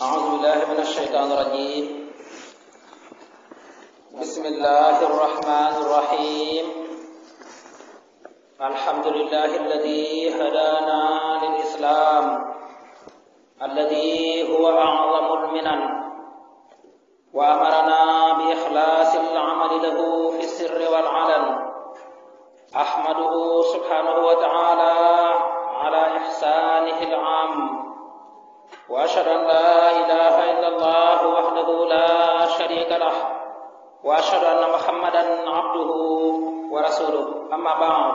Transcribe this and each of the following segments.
أعوذ بالله من الشيطان الرجيم. بسم الله الرحمن الرحيم. الحمد لله الذي هدانا للإسلام الذي هو أعظم المنن وأمرنا بإخلاص العمل له في السر والعلن. أحمده سبحانه وتعالى على إحسانه العام، وأشهد أن لا إله إلا الله وحده لا شريك له، وأشهد أن محمدا عبده ورسوله. أما بعد،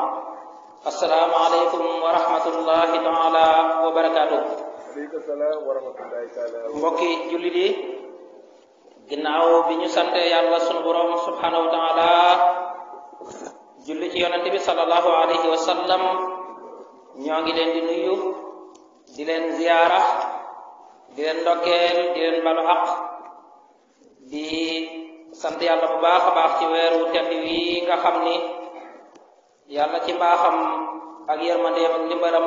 السلام عليكم ورحمة الله تعالى وبركاته. Waaleykum salaam wa rahmatullahi taala. mbokki jullit yi, ginnaaw bi ñu sante yàlla sunu borom subhanahu wa taala, julli ci yonente bi sallallahu alayhi wa sallam, ñoo ngi leen di nuyu, di leen ziyaara, di leen ndokkeel, di leen balu xaq, di sant yàlla bu baax a baax ci weeru tedd wi nga xam ni yàlla ci mbaaxam ak yërmandeem ak ndimbalam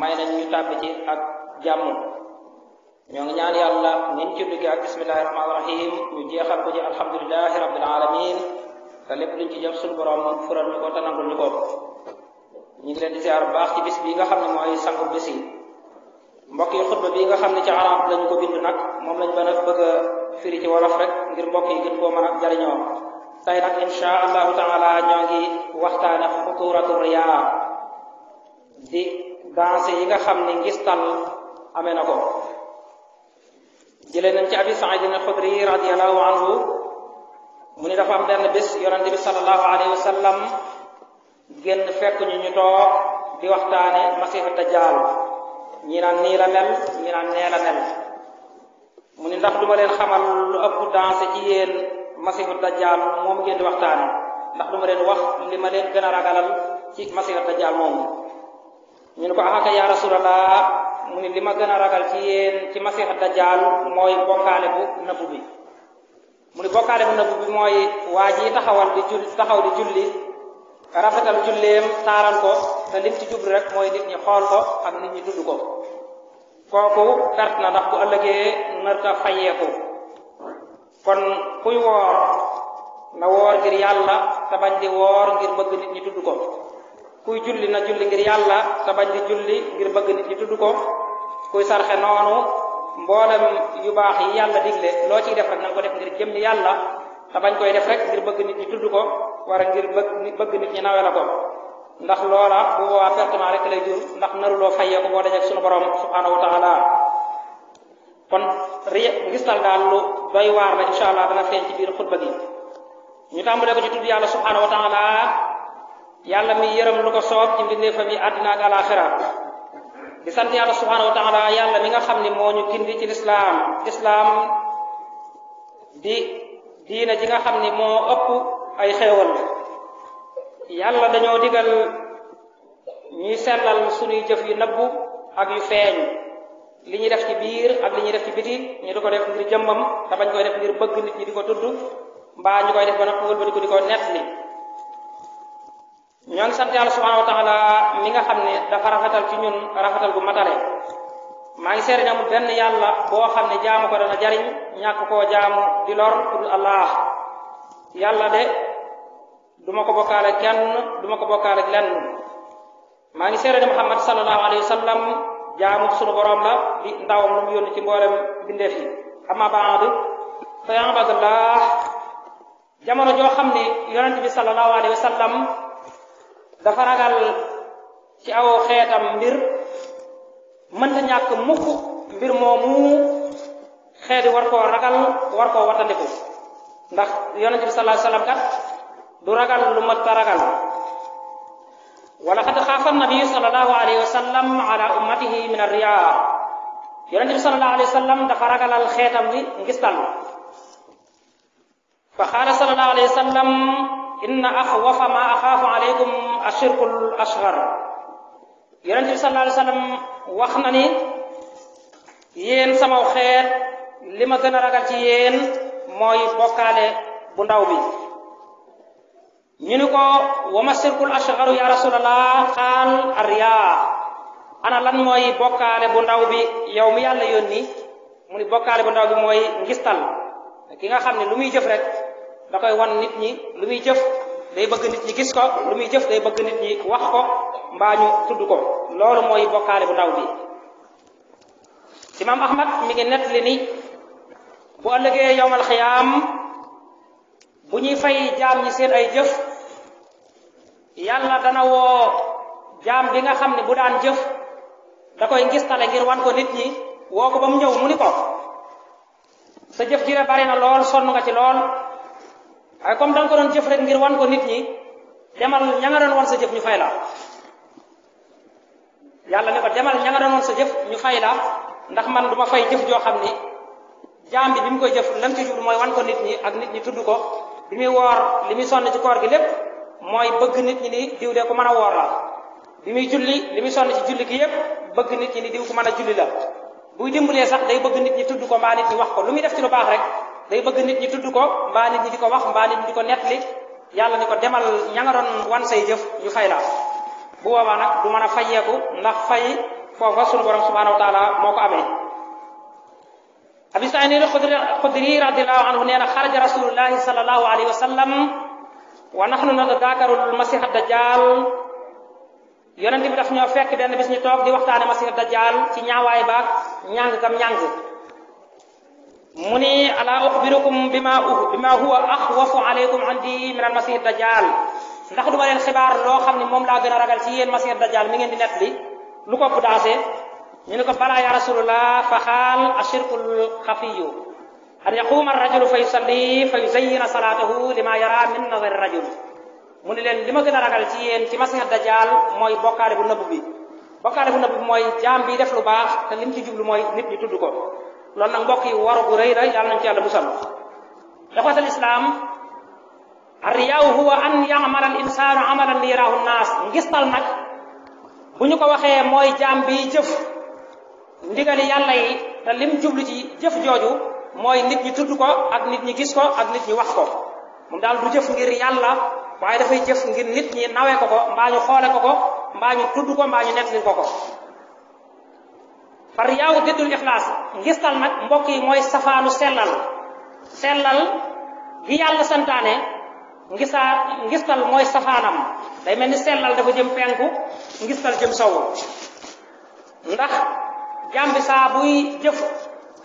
may nañ ñu tàbbi ci ak jàmm. ñoo ngi ñaan yàlla nin ci dugge ak bismillahi rahmaani rahim ñu jeexal ko ci alhamdulillahi rabbil alamin, te lépp luñ ci jëf suñu borom fural ñu ko te nangul ñu ko. ñu ngi leen di ziar bu baax ci bis bi nga xam ne mooy sangu bis yi. mbokk yi, xutba bi nga xam ne ci arab lañu ko bind nag moom lañ bëgg a firi ci wolof rek ngir mbokk yi gën koo mën a jariñoo. tey nag insha allahu taala ñoo ngi waxtaane xuturatu riyaa, di danse yi nga xam ne ngistal amee na ko. jëlee nañ ci abi saidin alxudri radiallahu anhu mu ni dafa am benn bés yonente bi salallahu alayhi wa sallam génn fekk ñu toog di waxtaane masiixu dajjaal. ñi naan nii la mel, ñi naan nee la mel. mu ni ndax duma leen xamal lu ëpp danse ci yéen masiixu dajjaal moom ngeen di waxtaane, ndax duma leen wax li ma leen gën a ragalal ci masiixu dajjaal moomu. ñu ne ko axaka ya rasulallah, mu ni li ma gën a ragal ci yéen ci masiixu dajjaal mooy bokkaale bu nëbbu bi. mu ni bokkaale bu nëbbu bi mooy waa ji taxaw di julli, rafetal julleem, taaral ko, te lim ci jublu rek mooy nit ñi xool ko ak nit ñi tudd ko. kooku perte na, ndax bu ëllëgee narta fayeeku. kon kuy woor na woor ngir yàlla te bañ di woor ngir bëgg nit ñi tudd ko. kuy julli na julli ngir yàlla te bañ di julli ngir bëgg nit ñi tudd ko. kuy sarxe noonu, mboolem yu baax yi yàlla digle loo ciy def rek na nga ko def ngir jëmmi yàlla te bañ koy def rek ngir bëgg nit ñi tudd ko, wala ngir bëgg nit ñi nawe la ko. ndax loola bu boobaa pertement rek lay jur, ndax naruloo fayee ko boo dajeek sunu borom subhanahu wa taala. kon ngistal daal lu doy waar la, insha allah dana feeñ ci biir xutba gi. ñu tàmbalee ko ci tudd yàlla subhanahu wa taala, yàlla mi yërëm lu ko soob ci mbindeefam yi àddina ak alaxira. di sant yàlla subhanahu wa taala, yàlla mi nga xam ni moo ñu gindi ci lislaam di diina ji nga xam ni moo ëpp ay xéewal. yàlla dañoo digal ñuy sellal suñuy jëf yu nëbbu ak yu feeñ, li ñuy def ci biir ak li ñuy def ci biti, ñu di ko def ngir jëmmam te bañ koy def ngir bëgg nit ñi di ko tudd, mbaa ñu koy def ba noppi wëlbati ko di ko nettali. ñoo ngi sant yàlla subhanahu wa taala mi nga xam ne dafa rafetal ci ñun rafetal gu matale. maa ngi seere ne amul benn yàlla boo xam ne jaamu ko dana jariñ, ñàkk koo jaamu di lor ku dul allah. yàlla de duma ko bokkaale kenn, duma ko bokkaale lenn. maa ngi seere ne muhammad sallallahu alayhi wa sallam jaamu sunu borom la, di ndawam lu mu yónni ci mboolem bindeef yi. amma baad fa ya ibadallah, jamono joo xam ne yonent bi sallallahu alayhi wa sallam dafa ragal ci aw xeetam mbir, mënta ñàkk mukk mbir moomu xeeti war koo ragal, war koo wattandiku. ndax yonent bi sallallahu alayhi wa sallam kat du ragal lu mat a ragal. wala xad xaafa nabi sallallahu alayhi wa sallam ala ummatihi min arriyaa, yonent bi sallallahu alayhi wa sallam dafa ragalal xeetam bi ngistal. fa qaala sallallahu alayhi wa sallam inna axwafa ma axaafu alaykum ashirkul asgar. yonent bi sallallahu alayhi wa sallam wax na ni yéen sama xeet li ma gën a ragal ci yéen mooy bokkaale bu ndaw bi. ñu ni ko wa ma shirkul asgaru ya rasulallah, qaal arriyaa, ana lan mooy bokkaale bu ndaw bi yow mi yàlla yónni? mu ni bokkaale bu ndaw bi mooy ngistal ki nga xam ne lu muy jëf rek da koy wan nit ñi, lu muy jëf day bëgg nit ñi gis ko, lu muy jëf day bëgg nit ñi wax ko mbaa ñu tudd ko. loolu mooy bokkaale bu ndaw bi. Imam Ahmad mi ngi nettali ni bu ëllëgee yawmal xiyaam bu ñuy fay jaam ñi seen ay jëf, yàlla dana woo jaam bi nga xam ne bu daan jëf da koy ngistale ngir wan ko nit ñi, woo ko ba mu ñëw mu ni ko sa jëf ji bari na lool, sonn nga ci lool, waaye comme da nga ko doon jëf rek ngir wan ko nit ñi, demal ña nga doon wan sa jëf ñu fay la. yàlla ne ko demal ña nga doon wan sa jëf ñu fay la, ndax man duma fay jëf joo xam ni jaam bi mu koy jëf lam ci jublu mooy wan ko nit ñi ak nit ñi tudd ko. bi muy woor li muy sonn ci koor gi lépp mooy bëgg nit ñi ni diw de ku mën a woor la. bi muy julli li muy sonn ci julli gi yépp bëgg nit ñi ni diw ku mën a julli la. buy dimbalee sax day bëgg nit ñi tudd ko mbaa nit ñi wax ko. lu muy def ci lu baax rek day bëgg nit ñi tudd ko mbaa nit ñi di ko wax mbaa nit ñi di ko nettali. yàlla ni ko demal ña nga doon wan say jëf ñu fay la. bu boobaa nag du mën a fayeeku, ndax fay foofa sunu borom subhanahu wa taala moo ko amee. Abi Saïd al-Xudri radiyallahu anhu nee na xaraja rasulullahi sallallahu alayhi wa sallam wa nahnu natadakaru al-masih ad-dajjal. yonent bi daf ñoo fekk benn bis ñu toog di waxtaane masih ad-dajjal ci ñaawaay baag ñàng kam ñàng. mu ni ala uxbirukum bima huwa axwafu alaykum indi min al-masih ad-dajjal. ndax duma leen xibaar loo xam ne moom laa gën a ragal ci yéen masih ad-dajjal mi ngeen di nettali lu ko ëpp daase. ñu ne ko balaa ya rasulullah fa xaal ashirkul xafiyu an yaquma arrajulu fa yusalli fa yuzayyina salaatahu lima yara min nazari rajul. mu ne leen li ma gën a ragal ci yéen ci masih dajjal mooy bokkaale bu nëbb bi. bokkaale bu nëbb bi mooy jaam bi def lu baax te lim ci jublu mooy nit ñi tudd ko. loolu nag mbokk yi waru gu rëy la, yàlla nañ ci yàlla musal. ixwatal islam, arriyaaw huwa an ya'mala al insaanu amalan li yaraahu nnaas. ngistal nag bu ñu ko waxee mooy jaam bi jëf ndigali yàlla yi te lim jublu ci jëf jooju mooy nit ñi tudd ko ak nit ñi gis ko ak nit ñi wax ko. moom daal du jëf ngir yàlla, waaye dafay jëf ngir nit ñi nawee ko mbaa ñu xoole ko mbaa ñu tudd ko mbaa ñu nettali ko. far yaaw diddul ixlaas. ngistal nag mbokk yi mooy safaanu sellal gi yàlla santaane. ngistal mooy safaanam. day mel ni sellal dafa jëm penku, ngistal jëm sowu. ndax jaam bi saa buy jëf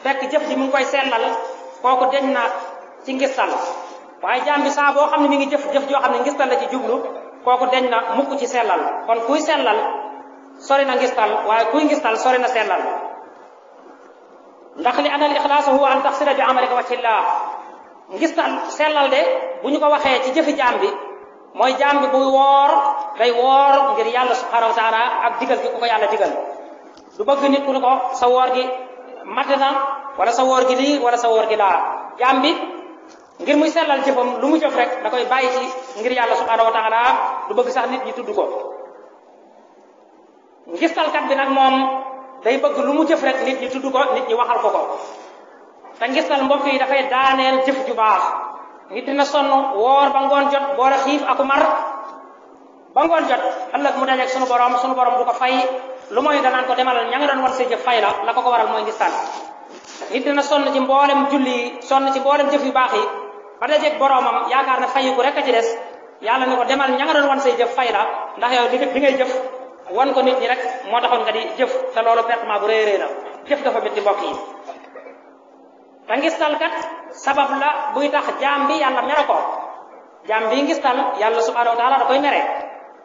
fekk jëf ji mu ngi koy sellal, kooku deñ na ci ngistal. waaye jaam bi saa boo xam ne mi ngi jëf joo xam ne ngistal la ci jublu, kooku deñ na mukk ci sellal. kon kuy sellal sori na ngistal, waaye kuy ngistal sori na sellal. ndax li anal ixlaas huwa an taxsira bi amalika wajhillah. ngistal sellal de bu ñu ko waxee ci jëfi jaam bi mooy jaam bi buy woor day woor ngir yàlla subhanahu wa taala ak digal gi ku ko yàlla digal. du bëgg nit ku ne ko sa woor gi mat na wala sa woor gi lii wala sa woor gi laa. jaam bi ngir muy sellal jëfam lu mu jëf rek da koy bàyyi ci ngir yàlla subhanahu wa taala, du bëgg sax nit ñi tudd ko. ngistalkat bi nag moom day bëgg lu mu jëf rek nit ñi tudd ko, nit ñi waxal ko. te ngistal mbokk yi dafay daaneel jëf ju baax. nit dina sonn woor ba ngoon jot boole xiif aku mar ba ngoon jot, ëllëg mu dajeeg sunu borom du ko fay lu mooy danaan ko demal ña nga doon war sa jëf fay la ko waral mooy ngistal. nit dina sonn ci mboolem julli, sonn ci mboolem jëf yu baax yi ba dajeeg boromam yaakaar ne fayiku rek a ci des, yàlla ne ko demal ña nga doon wan say jëf fay la, ndax yow li ngay jëf wan ko nit ñi rek moo taxoon nga di jëf, te loolu pertement bu rëy la. jëf dafa métti mbokk yi. te ngistal kat sabab la buy tax jaam bi yàlla mere ko. jaam bi ngistal yàlla subhanahu wa taala da koy mere.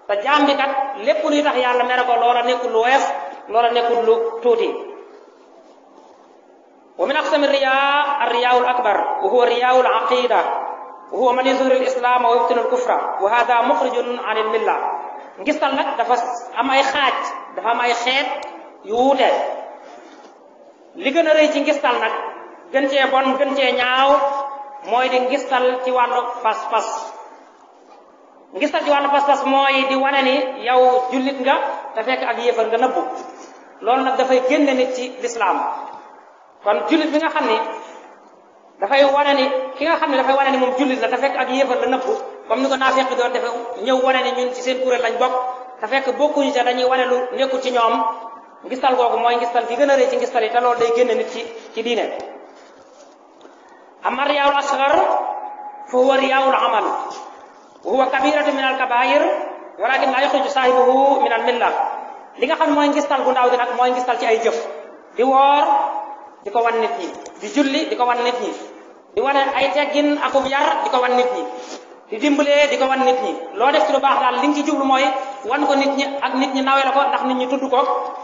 te jaam bi kat lépp luy tax yàlla mere ko loola nekkul lu woyof, loola nekkul lu tuuti. wa min aqsami riyaa ar-riyaa al-akbar wa huwa riyaa al-aqida wa huwa man yuzhiru al-islam wa yubtinu al-kufra wa hadha mukhrijun an al-milla. ngistal nag dafa am ay xaaj, dafa am ay xeet yu wuute. li gën a rëy ci ngistal nag gën cee bon gën cee ñaaw mooy di ngistal ci wàllu pas-pas. ngistal ci wàllu pas-pas mooy di wane ni yow jullit nga te fekk ak yéefar nga nëbbu. loolu nag dafay génne nit ci lislaam. kon jullit bi nga xam ni dafay wane ni ki nga xam ne dafay wane ni moom jullit la te fekk ak yéefar la nëbbu, comme ni ko naafeq doon defe ñëw wane ni ñun ci seen kuréel lañ bokk te fekk bokkuñu ca dañuy wane lu nekkul ci ñoom, ngistal googu mooy ngistal gi gën a rëy ci ngistal yi te loolu day génn nit ci diine. amma riyaawul asgar fa huwa riyaawul amal wa huwa kabiratu min al kabair walakin la yaxruju saahibuhu min al milla. li nga xam mooy ngistal gu ndaw gi nag mooy ngistal ci ay jëf, di woor di ko wan nit ñi, di julli di ko wan nit ñi, di wane ay teggin akub yar di ko wan nit ñi, di dimbalee di ko wan nit ñi. loo def ci lu baax daal li nga ci jublu mooy wan ko nit ñi ak nit ñi nawee la ko ndax nit ñi tudd ko,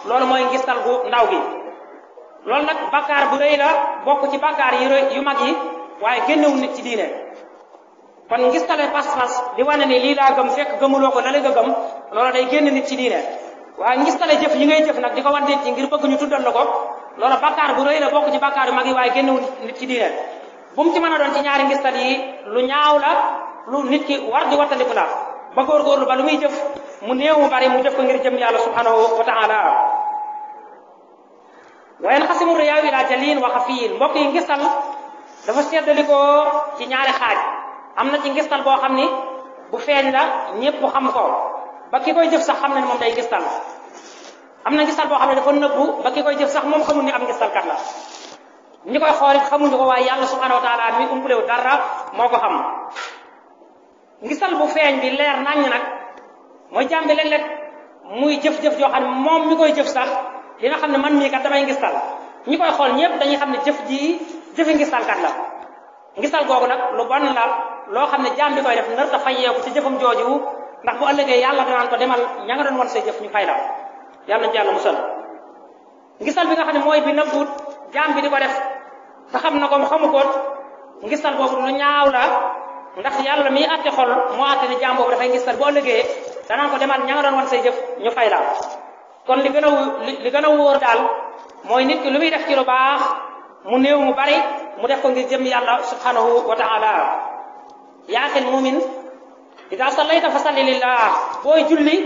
loolu mooy ngistal gu ndaw gi. loolu nag bàkkaar bu rëy la, bokk ci bàkkaar yu mag yi, waaye génnewul nit ci diine. kon ngistale pas-pas di wane ni lii laa gëm fekk gëmuloo ko la nga gëm, loolu day génn nit ci diine. waaye ngistale jëf yi ngay jëf nag di ko wan nit ñi ngir bëgg ñu tuddal la ko, loolu bàkkaar bu rëy la, bokk ci bàkkaar yu mag yi, waaye génnewul nit ci diine. bu mu ci mën a doon ci ñaari ngistal yi lu ñaaw la, lu nit ki war di wattandiku la, ba góorgóorlu ba lu muy jëf mu néew mu bari mu def ko ngir jëm yàlla subhanahu wa ta'ala. wa yanqasimu riyaaw ila jalin wa xafiyin. mbokk yi ngistal dafa seddalikoo ci ñaari xaaj. am na ci ngistal boo xam ni bu feeñ la ñépp xam ko ba ki koy jëf sax xam na ne moom day ngistal. am na ngistal boo xam ne dafa nëbbu ba ki koy jëf sax moom xamul ni am ngistalkat la. ñi koy xoolit xamuñu ko, waaye yàlla subhanahu wa ta'ala mi umpalewu dara moo ko xam. ngistal bu feeñ bi leer naññ nag mooy jàmbi léeg-léeg muy jëf-jëf joo xam ne moom mi koy jëf sax dina xam ne man mii kat damay ngistal. ñi koy xool ñëpp dañuy xam ne jëf ji jëfi ngistalkat la. ngistal googu nag lu bon la, loo xam ne jaam bi koy def nar ta fayeeku ci jëfam jooju, ndax bu ëllëgee yàlla danaan ko demal ña nga doon wan say jëf ñu fay la. yàlla nañ ci yàlla musal. ngistal bi nga xam ne mooy bi nëbbut jaam bi di ko def te xam na ko xamu ko, ngistal boobu lu ñaaw la, ndax yàlla mi àtte xol moo àtte ni jaam boobu dafay ngistal bu ëllëgee danaan ko demal ña nga doon wan say jëf ñu fay la. kon li gën a wóor daal mooy nit ki lu muy def ci lu baax mu néew mu bari mu def ko ngir jëm yàlla subhanahu wa ta'ala. yaa axil mu'min ida sallayta fa salli lillah. booy julli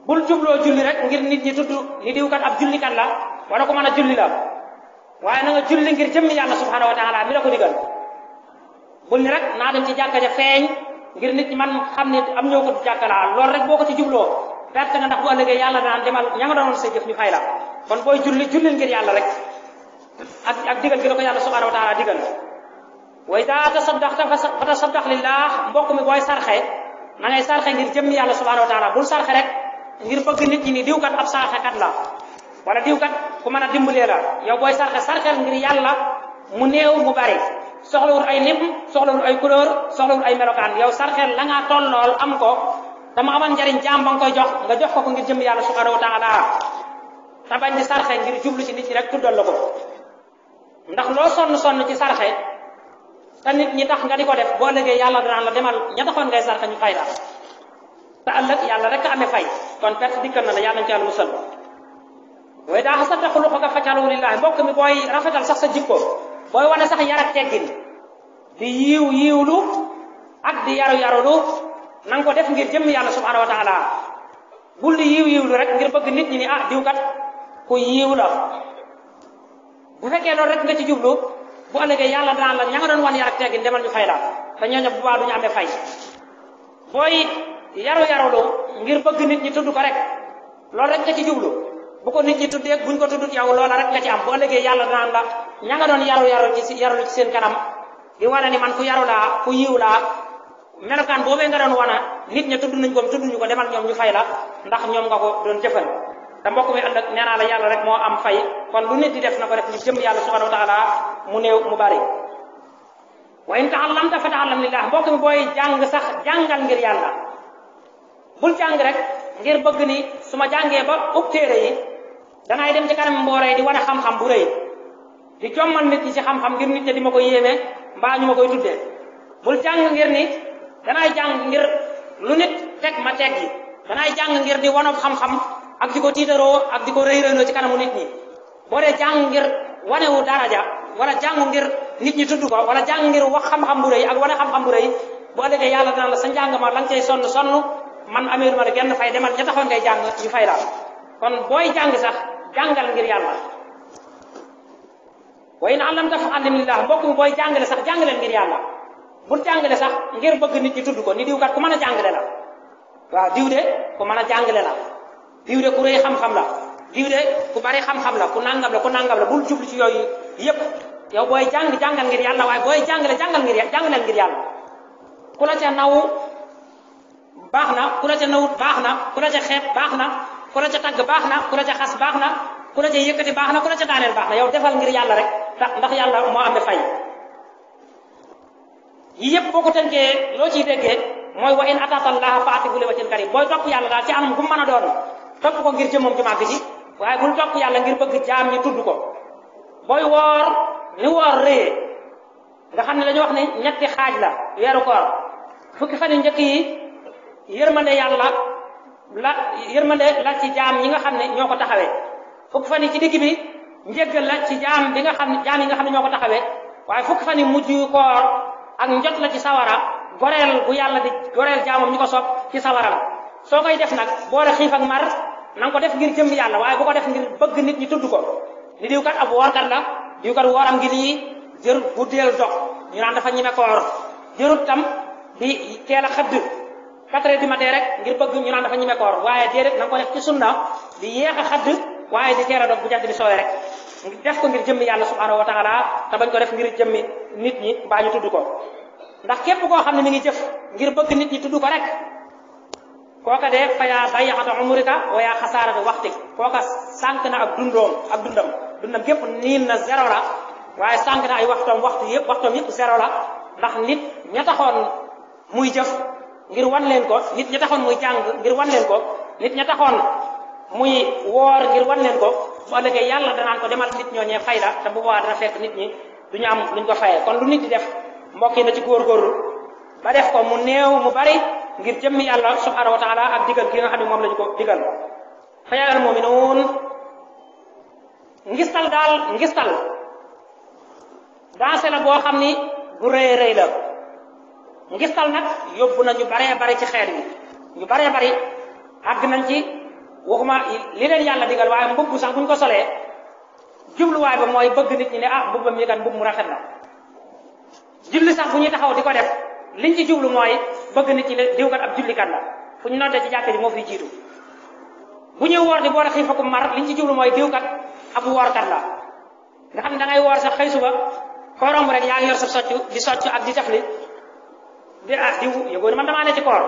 bul jubloo julli rek ngir nit ñi tudd ni diw kat ab jullikat la wala ko mën a julli la, waaye na nga julli ngir jëm yàlla subhanahu wa ta'ala mi la ko digal. bul ni rek naa dem ci jàkka ja feeñ ngir nit ñi man xam ne am ñoo ko jàkka la, loolu rek boo ko ci jubloo perte nga, ndax bu ëllëgee yàlla danaan demal ña nga doon say jëf ñu fay la. kon booy julli jullil ngir yàlla rek ak digal gi la ko yàlla subhanahu wa ta'ala digal. wa ida tasaddaqta fa tasaddaq lillah. mbokk mi booy sarxe na ngay sarxe ngir jëm yàlla subhanahu wa ta'ala. bul sarxe rek ngir bëgg nit ñi ni diw kat ab sarxekat la wala diw kat ku mën a dimbalee la. yow booy sarxel ngir yàlla mu néew mu bari, soxlawul ay lim, soxlawul ay couleur, soxlawul ay melokaan. yow sarxel la ngaa tollool am ko dama amal njariñ jaam ba nga koy jox nga jox ko ngir jëm yàlla subhanahu wa ta'ala, te bañ di sarxe ngir jublu ci nit ñi rek tuddal la ko. ndax loo sonn ci sarxe te nit ñi tax nga di ko def, boo ëllëgee yàlla danaan la demal ña taxoon ngay sarxe ñu fay la, te ëllëg yàlla rek amee fay. kon perte dikkal na la, yàlla nañ ci yàlla musal. waaye daa xasata xuluqaka faj'alhu lillahi. mbokk mi booy rafetal sax sa jikko, booy wane sax yar ak teggin, di yiwlu ak di yarulu na nga ko def ngir jëm yàlla subhanahu wa ta'ala. bul di yiwlu rek ngir bëgg nit ñi ni ah diw kat ku yiw la. bu fekkee loolu rek nga ci jublu, bu ëllëgee yàlla daan la ña nga doon wan yar ak teggin demal ñu fay la, te ñooñu bu baax du ñu amee fay. booy yarulu ngir bëgg nit ñi tudd ko rek, loolu rek nga ci jublu, bu ko nit ñi tuddee buñ ko tuddut yow loola rek nga ci am. bu ëllëgee yàlla daan la ña nga doon yarulu ci seen kanam di wane ni man ku yaru laa ku yiw laa, melokaan boobee nga doon wana nit ñi tudd nañ ko tudduñu ko, demal ñoom ñu fay la ndax ñoom nga ko doon jëfal. te mbokk mi ëllëg nee naa la yàlla rek moo am fay. kon lu nit di def na ko def ñu jëm yàlla subhanahu wa ta'ala mu néew mu bari. wa in ta'allamta fa ta'allam lillah. mbokk mi booy jàng sax jàngal ngir yàlla. bul jàng rek ngir bëgg ni su ma jàngee ba ub téere yi dangay dem ci kanam mbooloo di wane xam-xam bu rëy, di jommal nit ñi ci xam-xam ngir nit ñi di ma ko yéeme mbaa ñu ma koy tuddee. bul jàng ngir ni danay jàng ngir lu nit teg ma teggi, danay jàng ngir di wanob xam-xam ak di ko tiitaroo ak di ko rëy-rëyloo ci kanamu nit ñi. boo dee jàng ngir wanewu daraja wala jàng ngir nit ñi tudd ko wala jàng ngir wax xam-xam bu rëy ak wane xam-xam bu rëy, boo ëllëgee yàlla dana la sa njàng ma la nga cay sonn man ameeru ma la genn fay, demal ña taxoon ngay jàng ñu fay la. kon booy jàng sax jàngal ngir yàlla. wa in allamta fa allim lillah. mbokk mi booy jàngale sax jàngaleel ngir yàlla. bul jàngale sax ngir bëgg nit ñi tudd ko ni diw kat ku mën a jàngale la. waaw diw de ku mën a jàngale la, diw de ku rëy xam-xam la, diw de ku bari xam-xam la ku nangam la bul jublu ci yooyu yépp yow booy jàngal ngir yàlla waaye booy jàngaleel ngir yàlla ku la ca naw baax na ku la ca nawut baax na ku la ca xeeb baax na ku la ca tagg baax na ku la ca xas baax na ku la ca yëkkati baax na ku la ca daaneel baax na yow defal ngir yàlla rek ndax yàlla moo am fay yi yépp boo ko tënkee loo ciy déggee mooy wa in atata allaha fa atihu li wajhin karim booy topp yàlla daal ci anam gu mën a doon topp ko ngir jëmmam ju màgg ji waaye bul topp yàlla ngir bëgg jaam ñi tudd ko booy woor ni woor réyee nga xam ne dañu wax ne ñetti xaaj la weeru koor fukki fan yu njëkk yi yërmande yàlla la ci jaam yi nga xam ne ñoo ko taxawee fukki fan yi ci digg bi njéggal la ci jaam yi nga xam ne ñoo ko taxawee waaye fukki fan yi mujj koor ak njot la ci sawara goreel bu yàlla di goreel jaamam ñu ko soob ci sawara la soo koy def nag boole xiif ak mar na nga ko def ngir jëm yàlla waaye bu ko def ngir bëgg nit ñi tudd ko ni diw kat ab woorkat la diw kat wooram gi lii jërut guddeel dog ñu naan dafa ñime koor jërut tam di teel a xëdd 4 heures du matin rek ngir bëgg ñu naan dafa ñime koor waaye déedéet na nga ko def ci sunna di yéex a xëdd waaye di teel a dog bu jant bi sooy rek def ko ngir jëmmi yàlla subhanahu wa taala te bañ ko def ngir jëmmi nit ñi mbaa ñu tudd ko ndax képp koo xam ne mi ngi jëf ngir bëgg nit ñi tudd ko rek kooka de fa yaa dayaxata umrika wa yaa xasaarata waxtik kooka sànq na ak dundam képp niin na zéro la waaye sànq na ay waxtoom yëpp zéro la ndax nit ña taxoon muy jëf ngir wan leen ko nit ña taxoon muy jàng ngir wan leen ko nit ña taxoon muy woor ngir wan leen ko bu ëllëgee yàlla danaan ko demal nit ñooñee fay la te bu boobaa dana fekk nit ñi duñu am luñ ko fayee kon lu nit di def mbokk yi na ci góorgóorlu ba def ko mu néew mu bari ngir jëmmi yàlla subhanahu wa taala ak digal gi nga xam ne moom lañu ko digal fa yàlla mu'minuun ngistal dansé la boo xam ni bu rëy la ngistal nag yóbbu na ñu baree bari ci xeet yi ñu baree bari àgg nañ ci waxuma li leen yàlla digal waaye mbubb sax buñ ko solee jubluwaay ba mooy bëgg nit ñi ne ah mbubbam yi kat mbubb mu rafet la julli sax bu ñuy taxaw di ko def liñ ci jublu mooy bëgg nit ñi ne diw kat ab jullikat la fu ñu noddee ci jàkka ji moo fiy jiitu bu ñuy woor di boole xiif ak mar liñ ci jublu mooy diw kat ab woorkat la nga xam ne da ngay woor sax xëy suba koo romb rek yaa ngi yor sa soccu di soccu ak di tafli di diw yëgoo ni man damaa ne ci koor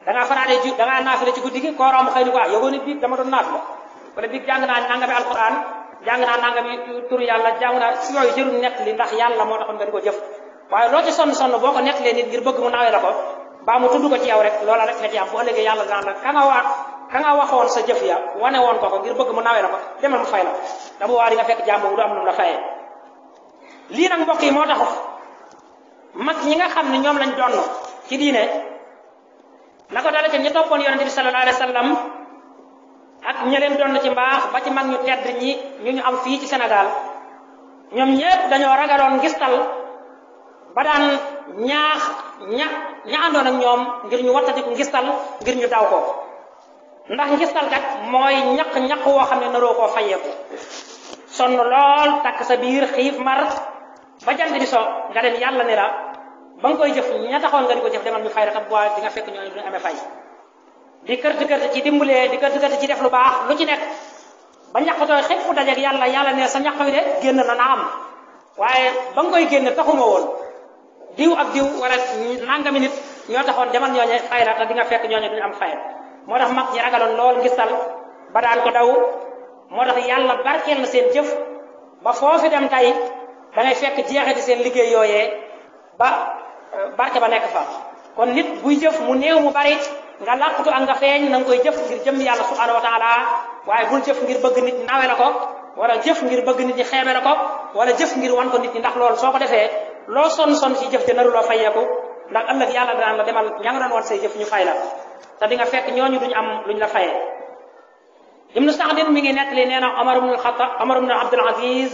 dangaa naafile ci guddi gi koo romb xëy ni ko yëgoo ni biig dama doon naafile wala biig jàng naa nangami alquran jàng naa nangami turu yàlla jàng naa si yooyu jërul nett li ndax yàlla moo taxoon nga di ko jëf waaye loo ci sonn boo ko nettalee nit ngir bëgg mu nawee la ko baa mu tudd ko ci yow rek loola rek nga ci am bu ëllëgee yàlla daan la ka nga waxoon sa jëf ya wane woon ko ngir bëgg mu nawee la ko demal mu fay la da bu waa di nga fekk jàmm boobu du am nu mu la fayee lii nag mbokk yi moo tax mag ñi nga xam ne ñoom lañ donn ci diine na ko dale ca ñi toppoon yonente bi sallallahu alayhi wa sallam ak ña leen donn ci mbaax ba ci mag ñu tedd ñi ñu am fii ci Sénégal ñoom ñépp dañoo ragaloon ngistal ba daan ñaax ña àndoon ak ñoom ngir ñu wattatiku ngistal ngir ñu daw ko ndax ngistal kat mooy ñaq woo xam ne naroo koo fayeeku sonn lool takk sa biir xiif mar ba jant bi so nga dem yàlla ne la ba nga koy jëf ña taxoon nga di ko jëf demal ñu fay la tam bu di nga fekk ñooñu duñu amee fay di kërti ci dimbalee di kërti ci def lu baax lu ci nekk ba ñaqtooy xëpp fu dajeeg yàlla ne sa ñaq wi de génn na am waaye ba nga koy génn taxuma woon diw ak diw wala nangami nit ñoo taxoon demal ñooñu fay la te di nga fekk ñooñu duñu am fay moo tax mag ñi ragaloon lool ngistal ba daan ko daw moo tax yàlla barkeel na seen jëf ba foofu dem tey da ngay fekk jeexati seen liggéey yooyee ba barke ba nekk fa kon nit buy jëf mu néew mu bari nga làqutu ak nga feeñ na nga koy jëf ngir jëm yàlla subhanahu wa taala waaye bul jëf ngir bëgg nit ñi nawe la ko wala jëf ngir bëgg nit ñi xeebe la ko wala jëf ngir wan ko nit ñi ndax loolu soo ko defee loo sonn ci jëf te naruloo fayeeku ndax ëllëg yàlla daan la demal ña nga doon wan say jëf ñu fay la te di nga fekk ñooñu duñu am luñ la fayee ibnu Saadin mi ngi nettali nee na Omar ibn Abdul Aziz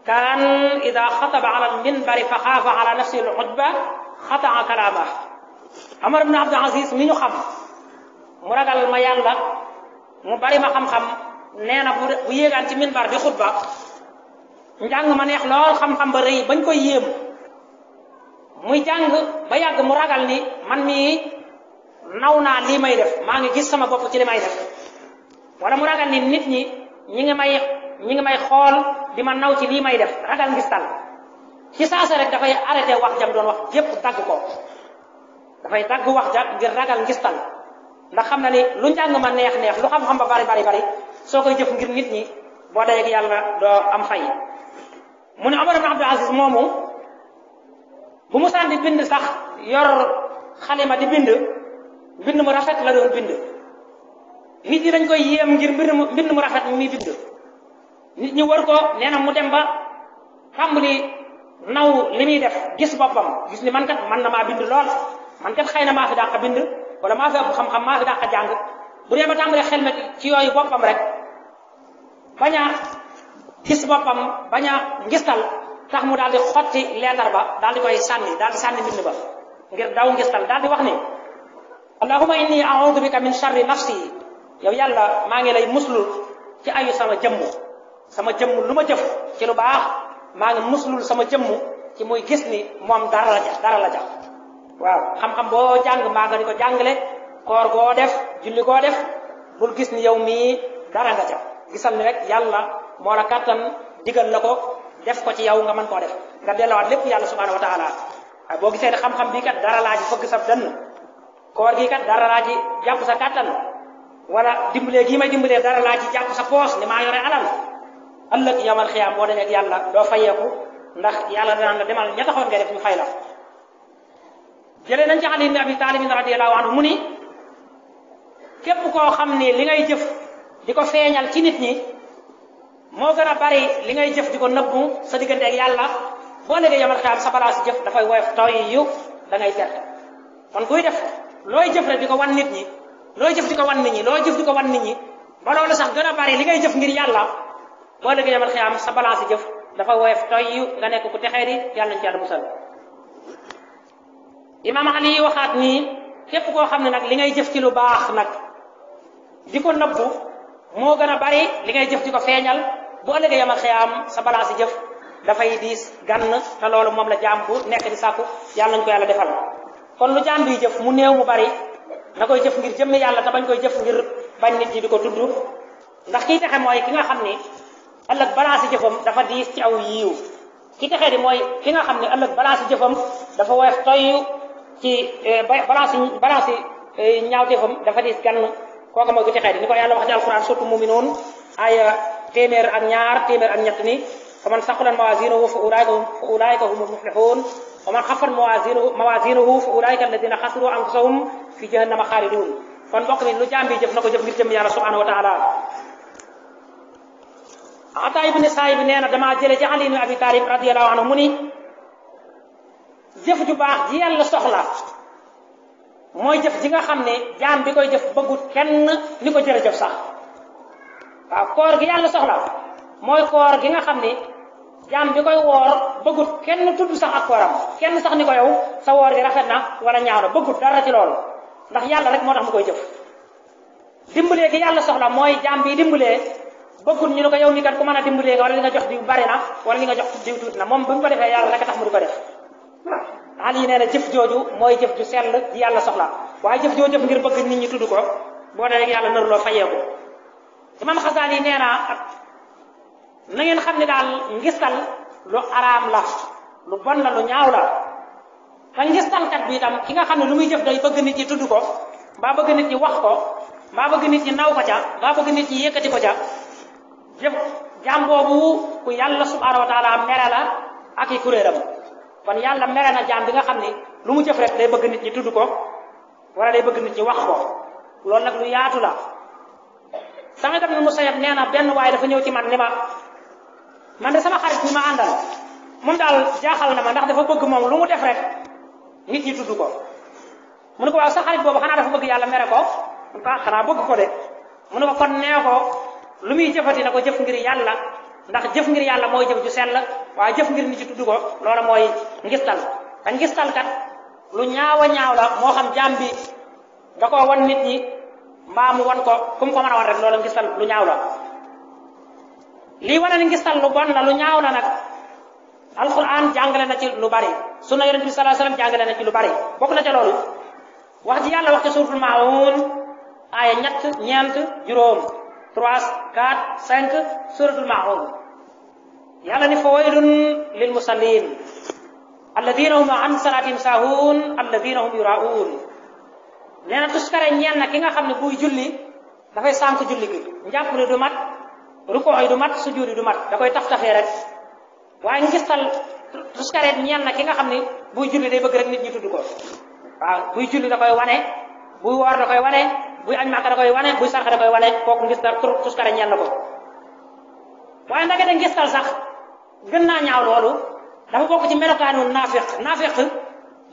kaan ida xataba ala alminbari fa xaafa ala nafsi al ujba xataa kalaamah Omar ibn Abdul Aziz mi ñu xam mu ragal ma yàlla mu bari ma xam-xam nee na bu yéegaan ci minbar di xutba njàng ma neex lool xam-xam ba rëy bañ koy yéem muy jàng ba yàgg mu ragal ni man mii naw naa lii may def maa ngi gis sama bopp ci li may def wala mu ragal ni nit ñi ñi ngi may xool di ma naw ci lii may def ragal ngistal ci saasa rek dafay arrêté wax jam doon wax jépp dagg ko dafay dagg wax ja ngir ragal ngistal ndax xam na ni lu njàng ma neex neex lu xam-xam ba bari soo koy jëf ngir nit ñi boo dajeeg yàlla doo am fay mu ne Omar ibn Abdul Aziz moomu bu mu saan di bind sax yor xalima di bind mu rafet la doon bind nit ñi dañ koy yéem ngir mbind mu rafet mi muy bind nit ñi wër ko nee na mu dem ba tàmbali naw li muy def gis boppam gis ni man kat man na maa bind lool man kat xëy na maa fi dàq bind wala maa fi ëpp xam-xam maa fi dàq jàng bu dee ba tàmbali xel ma ci yooyu boppam rek bañ a gis boppam bañ a ngistal tax mu daal di xotti leetar ba daal di koy sànni mbind ba ngir daw ngistal daal di wax ni allahumma inni a'udhu bika min sharri nafsi yow yàlla maa ngi lay muslul ci ayu sama jëmm lu ma jëf ci lu baax maa ngi muslul sama jëmm ci muy gis ni moom dara la ja waaw xam-xam boo jàng maa nga di ko jàngale koor goo def julli goo def bul gis ni yow mii dara nga ja gisal ni rek yàlla moo la kattan digal la ko def ko ci yow nga mën koo def nga delluwaat lépp yàlla subhanahu wa taala waaye boo gisee ne xam-xam bii kat dara laa ji fëgg sa dënn koor gi kat dara laa ji jàpp sa kattan wala dimbalee gii may dimbalee dara laa ji jàpp sa poos ni maa yore alal ëllëg yawmal xiyaam boo demee ak yàlla doo fayeeku ndax yàlla danaan la demal ña taxoon nga def ñu fay la jëlee nañ ci Ali ibn Abi Talib radiyallahu anhu mu ni képp koo xam ni li ngay jëf di ko feeñal ci nit ñi moo gën a bari li ngay jëf di ko nëbbu sa diggante ak yàlla boo léegi yamal xiyaam sa balaas jëf dafay woyof tooy yu da ngay perte kon kuy def looy jëf rek di ko wan nit ñi looy jëf di ko wan nit ñi looy jëf di ko wan nit ñi ba loolu sax gën a bari li ngay jëf ngir yàlla boo léegi yamal xiyaam sa balaas jëf dafay woyof tooy yu nga nekk ku texee di yàlla nañ ci yàlla musal Imam Ali waxaat nii képp koo xam ne nag li ngay jëf ci lu baax nag di ko nëbbu moo gën a bari li ngay jëf di ko feeñal bu ëllëgee yamal xiyaam sa balaa si jëf dafay diis gann te loolu moom la jaam bu nekk di sàkku yàlla nañ ko yàlla defal kon lu jaam biy jëf mu néew mu bari na koy jëf ngir jëmmi yàlla te bañ koy jëf ngir bañ nit ñi di ko tudd ndax kii texe mooy ki nga xam ni ëllëg balaa si jëfam dafa diis ci aw yiiw ki texe di mooy ki nga xam ne ëllëg balaa si jëfam dafa woyof toyyu ci balaa si ñaawteefam dafa diis gann kooku mooy ku texee di ni ko yàlla wax ci alquran surtout muminuun aya téeméer ak ñett ni fa man saqulan mawazinuhu fa ulaika humul muflihun wa man xafat mawazinuhu fa ulaika alladina xasiru anfusahum fi jahannama xaalidun kon mbokk mi lu jaam bi jëf na ko jëf ngir jëm yàlla subhanahu wa taala Ata ibn Saayib nee na damaa jële ci Ali ibn Abi Talib radiyallahu anhu mu ni jëf ju baax ji yàlla soxla mooy jëf ji nga xam ne jaam bi koy jëf bëggut kenn ni ko jërëjëf sax waaw koor gi yàlla soxla mooy koor gi nga xam ne jaam bi koy woor bëggut kenn tudd sax ak kooram kenn sax ni ko yow sa woor gi rafet na wala ñaaw na bëggut dara ci loolu ndax yàlla rek moo tax mu koy jëf dimbalee gi yàlla soxla mooy jaam bi dimbalee bëggut ñu ne ko yow mi kat ku mën a dimbalee nga wala li nga jox diw bari na wala li nga jox diw tuuti na moom bu ñu ko defee yàlla rek a tax mu di ko def Ali nee na jëf jooju mooy jëf ju sell ji yàlla soxla waaye jëf joo jëf ngir bëgg nit ñi tudd ko boo dee yàlla nar loo fayeeku Imam Xasaali nee na na ngeen xam ne daal ngistal lu araam la lu bon la lu ñaaw la te ngistalkat bi itam ki nga xam ne lu muy jëf day bëgg nit ñi tudd ko mbaa bëgg nit ñi wax ko mbaa bëgg nit ñi naw ko ca mbaa bëgg nit ñi yëkkati ko ca jëf jaam boobu ku yàlla subhanahu wa taala mere la ak i kuréeram kon yàlla mere na jaam bi nga xam ne lu mu jëf rek day bëgg nit ñi tudd ko wala day bëgg nit ñi wax ko loolu nag lu yaatu la Saïd ibn Musayyab nee na benn waaye dafa ñëw ci man ni ma man de sama xarit bi ma àndal moom daal jaaxal na ma ndax dafa bëgg moom lu mu def rek nit ñi tudd ko mu ne ko waaw sa xarit boobu xanaa dafa bëgg yàlla mere ko mu ko xanaa bëgg ko de mu ne ko kon nee ko lu muy jëfati na ko jëf ngir yàlla ndax jëf ngir yàlla mooy jëf ju sell waaye jëf ngir nit ñi tudd ko loola mooy ngistal te ngistal kat lu ñaaw a ñaaw la moo xam jaam bi da koo wan nit ñi mbaa mu wan ko ku mu ko mën a wan rek loola ngistal lu ñaaw la lii wane ni ngistal lu bon la lu ñaaw la nag alquran jàngale na ci lu bari sunna yonent bi sallallahu alayhi wasallam jàngale na ci lu bari bokk na ca loolu wax ji yàlla wax ci suuratul maa'uun aaya ñett ñeent juróom 3 4 5 suratul maun yàlla ni fa waylun lil musallin alladina hum an salatihim sahun alladina hum yuraun nee na tuskare ñeel na ki nga xam ne buy julli dafay sànk julli gi njàpp li du mat rukoo yi du mat sujud yi du mat da koy taf-tafee rek waaye ngistal tuskare ñeel na ki nga xam ne buy julli day bëgg rek nit ñi tudd ko waaw buy julli da koy wane buy woor da koy wane buy añ Màkka da koy wane buy sarxe da koy wane kooku ngistal tuskare ñeel na ko waaye ndagate ngistal sax gën naa ñaaw loolu dafa bokk ci melokaanu naafiq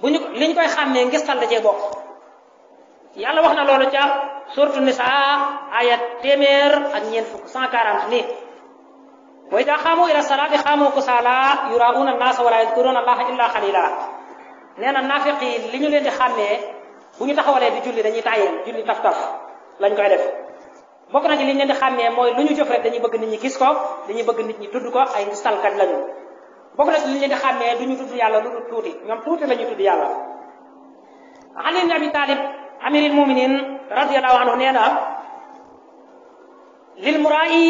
buñu liñ koy xàmmee ngistal da cee bokk yàlla wax na loolu ca suratu nisa aya 140 ni wa ida xaamu ila salaati xaamu kusaala yurauna annaasa wala yadkuruna allaha illa xalila nee na naafiq yi li ñu leen di xàmmee bu ñu taxawalee di julli dañuy tàyyeel julli taf-taf lañ koy def bokk na ci li ñu leen di xàmmee mooy lu ñu jëf rek dañuy bëgg nit ñi gis ko dañuy bëgg nit ñi tudd ko ay ngistalkat lañu bokk na ci li ñu leen di xàmmee du ñu tudd yàlla lu dul tuuti ñoom tuuti la ñuy tudd yàlla Ali ibn Abi Talib amiril muminin radiyallahu anhu nee na lil muraa'i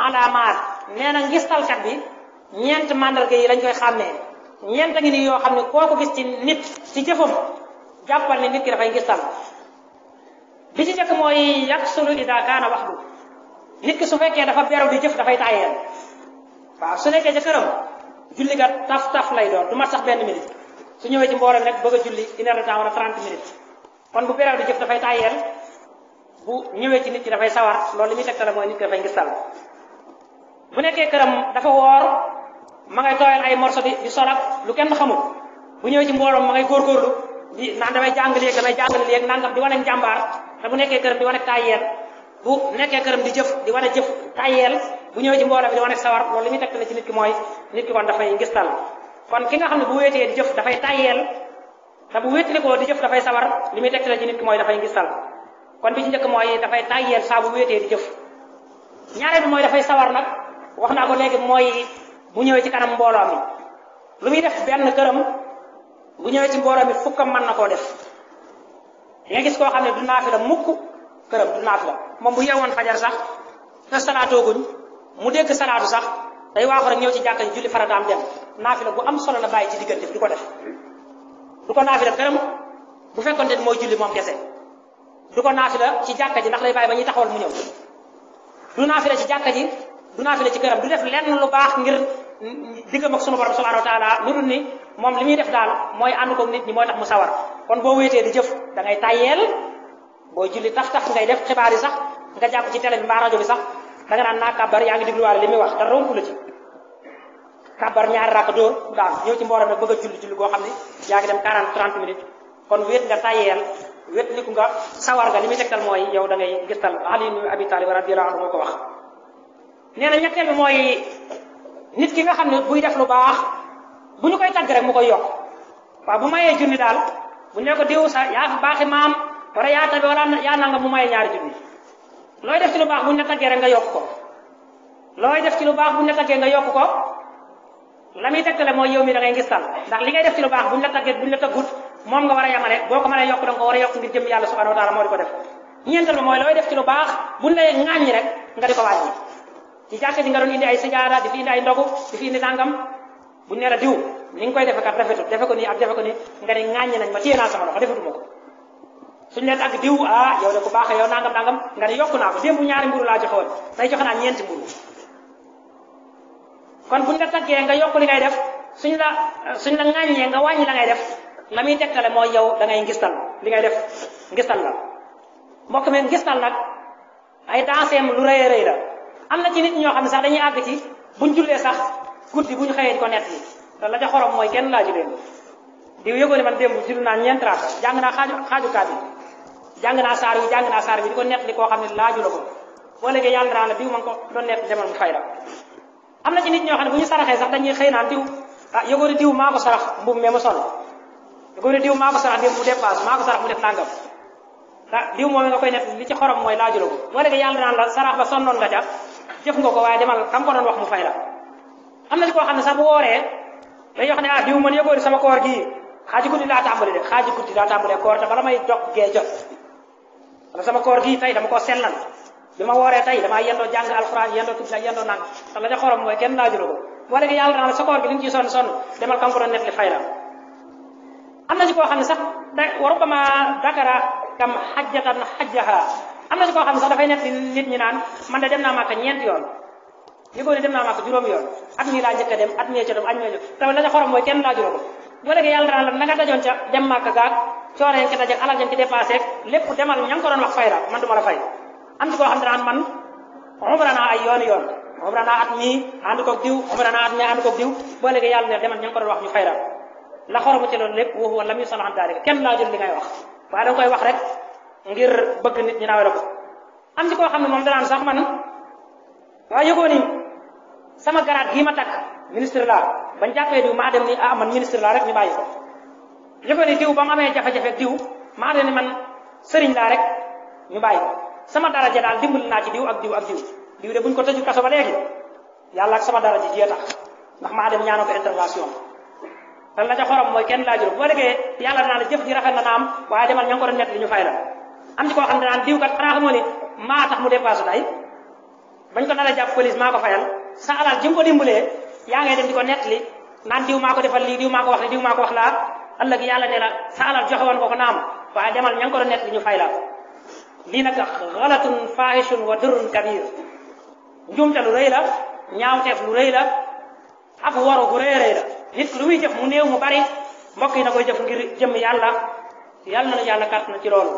alaamaat nee na ngistalkat bi ñeent mandarga yi lañ koy xàmmee ñeent a ngi nii yoo xam ne koo ko gis ci nit ci jëfam jàppal ne nit ki dafay ngistal bi ci njëkk mooy yaksulu ida kaana waxdu nit ki su fekkee dafa beru di jëf dafay tàyyeel waaw su nekkee ca këram julli ga taf lay doon du mat sax benn minute su ñëwee ci mboolem rek bëgg a julli 1 heure de temps wala 30 minutes kon bu beru di jëf dafay tàyyeel bu ñëwee ci nit ki dafay sawar loolu li muy tegtale mooy nit ki dafay ngistal bu nekkee këram dafa woor ma ngay tooyal ay morso di solak lu kenn xamul bu ñëwee ci mbooloom ma ngay góorgóorlu di naan damay jàngale léegi nangam di wane njàmbaar te bu nekkee këram di wane tàyyeel bu nekkee këram di jëf di wane jëf tàyyeel bu ñëwee ci mbooloo bi di wane sawar loolu li muy tegtale ci nit ki mooy nit ki kon dafay ngistal kon ki nga xam ne bu wéetee di jëf dafay tàyyeel te bu wéetali ko di jëf dafay sawar li muy tegtale ci nit ki mooy dafay ngistal kon bi ci njëkk mooy dafay tàyyeel saa bu wéetee di jëf ñaareel bi mooy dafay sawar nag wax naa ko léegi mooy bu ñëwee ci kanam mbooloo mi lu muy def benn këram bu ñëwee ci mbooloo mi fukkam mën na koo def di nga gis koo xam ne du naafila mukk këram du naafila moom bu yeewoon fajar sax te salaatooguñ mu dégg salaatu sax day waaxu rek ñëw ci jàkka ji julli farataam dem naafila bu am solo la bàyyi ci diggante bi du ko def du ko naafila këram bu fekkonte ni mooy julli moom kese du ko naafila ci jàkka ji ndax day bàyyi ba ñuy taxawal mu ñëw du naafila ci jàkka ji du naafila ci këram du def lenn lu baax ngir diggam ak sunu borom subhanahu wa taala lu dul ni moom li muy def daal mooy ànd ko nit ñi mooy tax mu sawar kon boo wéetee di jëf da ngay tàyyeel booy julli taf ngay def xibaar yi sax nga jàpp ci télé bi mbaa rajo bi sax da nga naan naa kàbbar yaa ngi dégluwaale li muy wax te rompu la ci kàbbar ñaari rakk dóor daan ñëw ci mbooloo nag bëgg a julli goo xam ne yaa ngi dem 40-30 minutes kon wéet nga tàyyeel wéet liku nga sawar nga li muy tegtal mooy yow da ngay gistal Ali ibn Abi Talib radiyallahu anhu moo ko wax nee na ñetteel bi mooy nit ki nga xam ne buy def lu baax bu ñu koy tagg rek mu koy yokk waaw bu mayee junni daal bu ñu ne ko diw sa yaa fi baaxi maam wala yaa tabi wala yaa nanga mu mayee ñaari junni looy def ci lu baax bu ñu la taggee rek nga yokk ko looy def ci lu baax bu ñu la taggee nga yokk ko la muy tegtale mooy yow mi da ngay ngistal ndax li ngay def ci lu baax bu ñu la taggee bu ñu la taggut moom nga war a yamale boo ko mënee yokk da nga ko war a yokk ngir jëm yàlla subhanahu wa taala moo di ko def ñeenteel ba mooy looy def ci lu baax bu ñu lay ŋàññi rek nga di ko wàññi ci jàkka ji nga doon indi ay sijaada di fi indi ay ndogu di fi indi nangam bu ne la diw ni nga koy defe kat rafetul defe ko nii ak defe ko nii nga ne ŋàññi nañ ma téye naa sama loxo defetuma ko suñu leen ak diw yow de ku baaxee yow nangam nga ne yokku naa ko démb ñaari mburu laa joxe woon tey joxe naa ñeenti mburu kon buñ la taggee nga yokk li ngay def suñ la ŋàññee nga wàññi la ngay def la muy tegtale mooy yow da ngay ngistal li ngay def ngistal la mbokk mi ngistal nag ay danseem lu rëy a rëy la am na ci nit ñoo xam ne sax dañuy àgg ci buñ jullee sax guddi buñ xëyee di ko nett yi te la ca xorom mooy kenn laaju leen diw yëgoo ne man démb julli naa ñeent raaka jàng naa xaaju kaat yi jàng naa saar bi di ko nett li koo xam ne laaju la ko boo léegi yàlla dara la diw man ko doon nett demal mu fay la am na ci nit ñoo xam ne bu ñu saraxee sax dañuy xëy naan diw yëgoo ne diw maa ko sarax mbubb mee ma sol yëgoo ne diw maa ko sarax démb mu dépasse maa ko sarax mu def nangam diw moom nga koy nett li ci xorom mooy laaju la ko boo léegi yàlla daan la sarax ba sonnoon nga ca jëf nga ko waaye demal kam ko doon wax mu fay la am na ci koo xam ne sax bu wooree dañuy wax ne diw man yëgoo sama koor gii xaaji guddi laa tàmbalee koor te bala may jog gee jot wala sama koor gii tey dama koo sellal bi ma wooree tey damaa yendoo jàng alxuraan yendoo tudd yendoo nang te la ca xorom mooy kenn laajuloo ko boo léegi yàlla naa la sa koor gi li nga ciy sonn demal kam ko doon net li fay la am na ci koo xam ne sax wa rubbama dakara kam xajjatan xajjaha am na ci koo xam ne sax dafay net nit ñi naan man de dem naa Màkka ñeenti yoon yëgoo ne dem naa Màkka juróomi yoon at mii laa njëkk a dem at mii ca dem at mii tamit la ca xorom mooy kenn laajuloo ko boo léegi yàlla naa la na nga dajoon ca dem Màkka gaag coore yeen ci daje alal jëm ci dépassé lépp demal ña nga ko doon wax fay la man du ma la fay am ci koo xam ne daan man umra naa ay yoon umra naa at mii ànd koog diw umra naa at mii ànd koog diw boo léegi yàlla ne demal ña nga ko doon wax ñu fay la xoromu ci loolu lépp waxu wala muy salaam daalika kenn laajul li ngay wax waaye da nga koy wax rek ngir bëgg nit ñi nawee la ko am ci koo xam ne moom danaan sax man waaye yëgoo ni sama garaat gii ma takk ministre la bañ jàppee diw maa dem ni man ministre la rek ñu bàyyi ko yëgoo ni diw ba mu amee jafe-jafe diw maa dem ni man sëriñ laa rek ñu bàyyi ko sama daraja daal dimbali naa ci diw ak diw ak diw de buñ ko tëju kaso ba léegi yàlla ak sama daraja jiyee tax ndax maa dem ñaanoo ko intervention te la ca xorom mooy kenn laajul boo déggee yàlla naa la jëf ji rafet na naam waaye demal ña nga ko doon net li ñu fay la am ci koo xam ne naan diw kat xanaa xamoo ni maa tax mu dépassé tay bañ ko dala jàpp police maa ko fayal sa alal ji nga ko dimbalee yaa ngay dem di ko net li naan diw maa ko defal lii diw maa ko wax li diw maa ko wax laa ëllëg yàlla ne la sa alal joxe woon ko ko naam waaye demal ña nga ko doon net li ñu fay la lii nag xalatun fahishun wa durrun kabir njuumte lu rëy la ñaawteef lu rëy la ak waru gu rëy la nit lu muy jëf mu néew mu bari mbokk yi na koy jëf ngir jëm yàlla na yàlla kàtt na ci loolu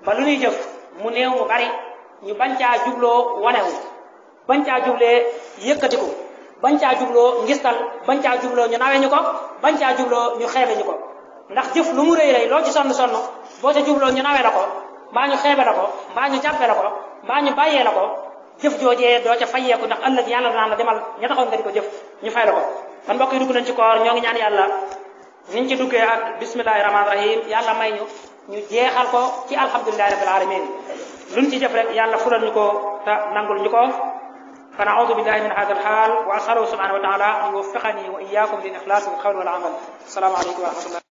ba lu ñuy jëf mu néew mu bari ñu bañ caa jubloo wanewu bañ caa jublee yëkkatiku bañ caa jubloo ngistal bañ caa jubloo ñu nawe ñu ko bañ caa jubloo ñu xeebe ñu ko ndax jëf lu mu rëy loo ci sonn boo ca jubloo ñu nawe la ko mbaa ñu xeebe la ko mbaa ñu jàppe la ko mbaa ñu bàyyee la ko jëf joojee doo ca fayeeku ndax ëllëg yàlla naan la demal ña taxoon nga di ko jëf ñu fay la ko kon mbokk yi dugg nañ ci koor ñoo ngi ñaan yàlla niñ ci duggee ak bismillahi rahmaani rahim yàlla may ñu jeexal ko ci alhamdulillahi rabbil alamin luñ ci jëf rek yàlla fulal ñu ko te nangul ñu ko fa na'udhu billahi min hadha al-hal wa as'aluhu subhanahu wa ta'ala an yuwaffiqani wa iyyakum lil ikhlas fil qawli wal amal assalamu alaykum wa rahmatullah